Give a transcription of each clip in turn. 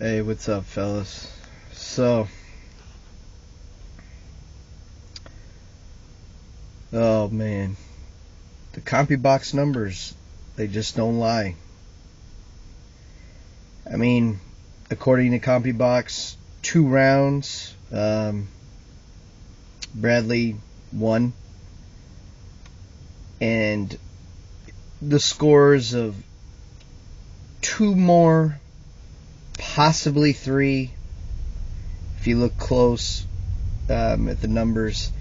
Hey, what's up, fellas? So, oh man, the CompuBox numbers, they just don't lie. I mean, according to CompuBox, 2 rounds, Bradley won, and the scores of 2 more, possibly 3, if you look close at the numbers,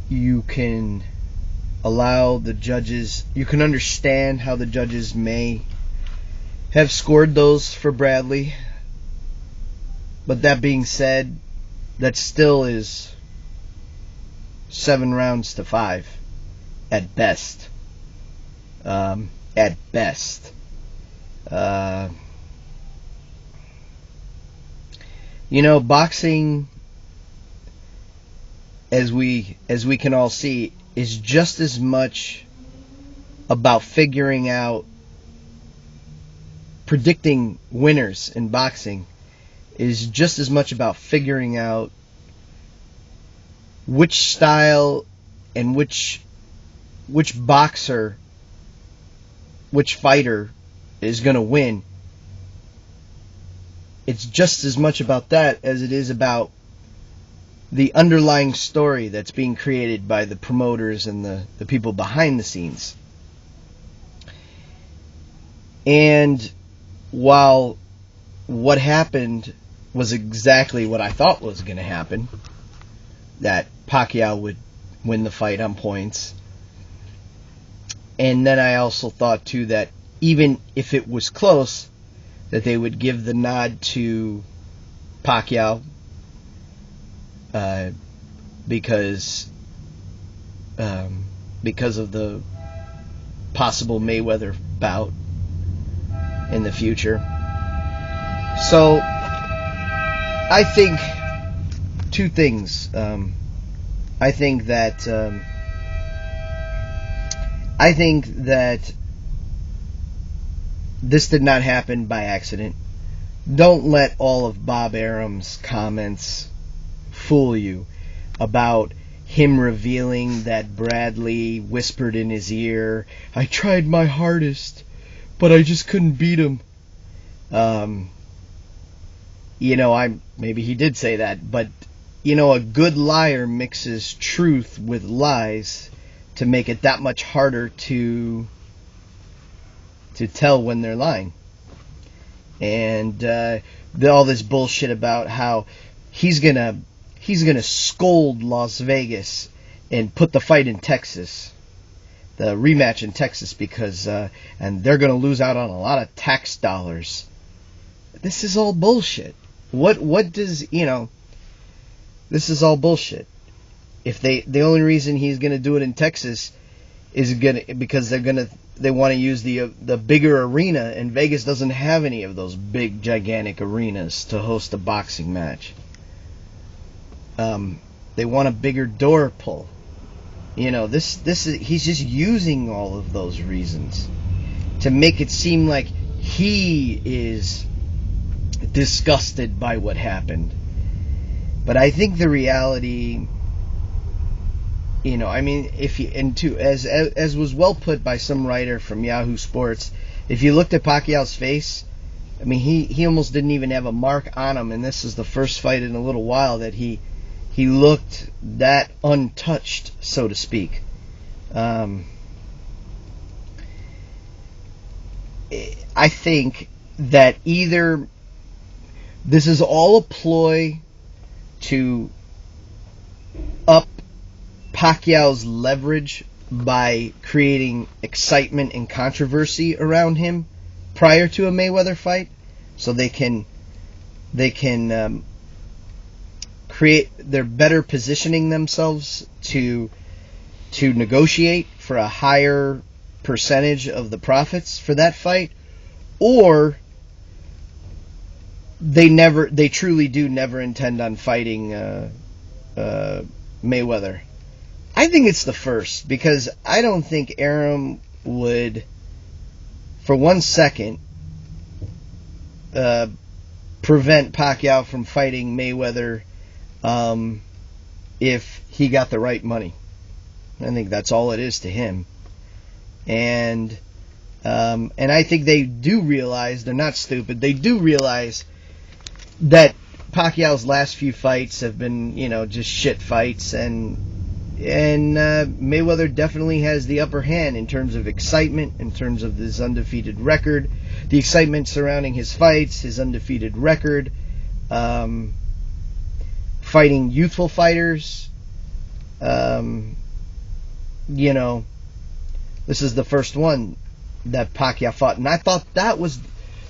you can allow the judges, you can understand how the judges may have scored those for Bradley. But that being said, that still is 7 rounds to 5 at best. At best. Boxing, as we can all see, is just as much about figuring out, predicting winners in boxing is just as much about figuring out which style and which boxer, which fighter is going to win. It's just as much about that as it is about the underlying story that's being created by the promoters and the people behind the scenes. And while what happened was exactly what I thought was going to happen, that Pacquiao would win the fight on points, and then I also thought too that even if it was close, that they would give the nod to Pacquiao because of the possible Mayweather bout in the future. So I think 2 things. I think that this did not happen by accident. Don't let all of Bob Arum's comments fool you about him revealing that Bradley whispered in his ear, "I tried my hardest, but I just couldn't beat him." Maybe he did say that, but a good liar mixes truth with lies to make it that much harder to tell when they're lying. And all this bullshit about how he's gonna scold Las Vegas and put the fight in Texas, the rematch in Texas, because and they're gonna lose out on a lot of tax dollars. This is all bullshit. What does this is all bullshit. If the only reason he's gonna do it in Texas is because they want to use the bigger arena, and Vegas doesn't have any of those big gigantic arenas to host a boxing match. They want a bigger door pull. This is, he's just using all of those reasons to make it seem like he is disgusted by what happened. But I think the reality, as was well put by some writer from Yahoo Sports, if you looked at Pacquiao's face, he almost didn't even have a mark on him, and this is the first fight in a little while that he looked that untouched, so to speak. I think that either this is all a ploy to up Pacquiao's leverage by creating excitement and controversy around him prior to a Mayweather fight, so they're better positioning themselves to negotiate for a higher percentage of the profits for that fight, or they truly do never intend on fighting Mayweather. I think it's the first, because I don't think Arum would, for 1 second, prevent Pacquiao from fighting Mayweather if he got the right money. I think that's all it is to him. And I think they do realize, they're not stupid, they do realize that Pacquiao's last few fights have been, just shit fights, and Mayweather definitely has the upper hand in terms of excitement, in terms of his undefeated record, the excitement surrounding his fights, his undefeated record, fighting youthful fighters. This is the first one that Pacquiao fought, and I thought that was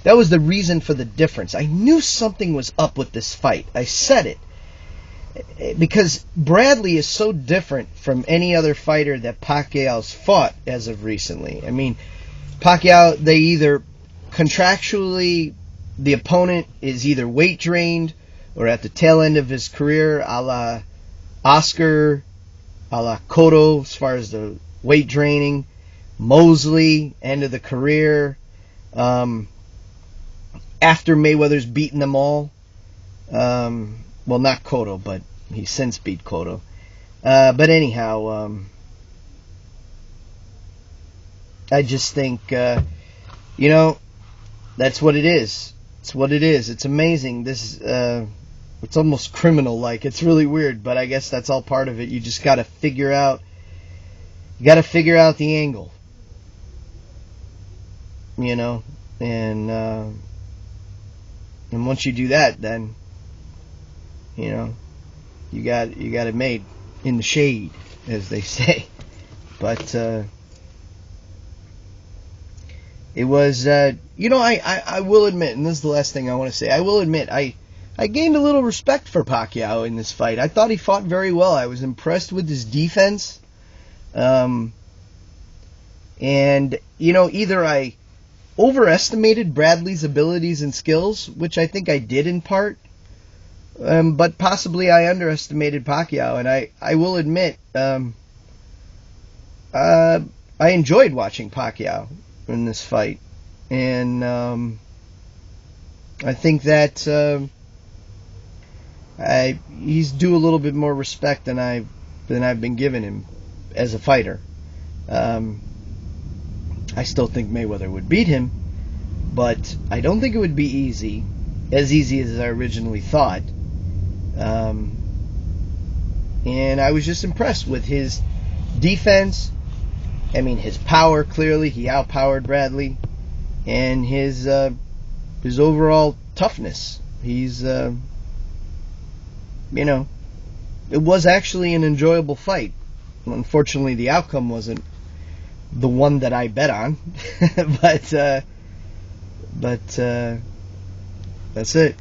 the reason for the difference. I knew something was up with this fight. I said it. Because Bradley is so different from any other fighter that Pacquiao's fought as of recently. I mean, Pacquiao, they either contractually, the opponent is either weight drained or at the tail end of his career, a la Oscar, a la Cotto, as far as the weight draining, Mosley, end of the career, after Mayweather's beaten them all. Well, not Cotto, but he's since beat Cotto. But anyhow, I just think, that's what it is. It's what it is. It's amazing. This, it's almost criminal-like. It's really weird, but I guess that's all part of it. You just got to figure out the angle, and once you do that, then you got it made in the shade, as they say. But it was, I will admit, and this is the last thing I want to say, I will admit, I gained a little respect for Pacquiao in this fight. I thought he fought very well. I was impressed with his defense. And, either I overestimated Bradley's abilities and skills, which I think I did in part, but possibly I underestimated Pacquiao, and I will admit, I enjoyed watching Pacquiao in this fight, and I think that he's due a little bit more respect than I've been giving him as a fighter. I still think Mayweather would beat him, but I don't think it would be as easy as I originally thought. And I was just impressed with his defense. I mean, his power, clearly, he outpowered Bradley, and his overall toughness. He's, it was actually an enjoyable fight. Unfortunately, the outcome wasn't the one that I bet on, but that's it.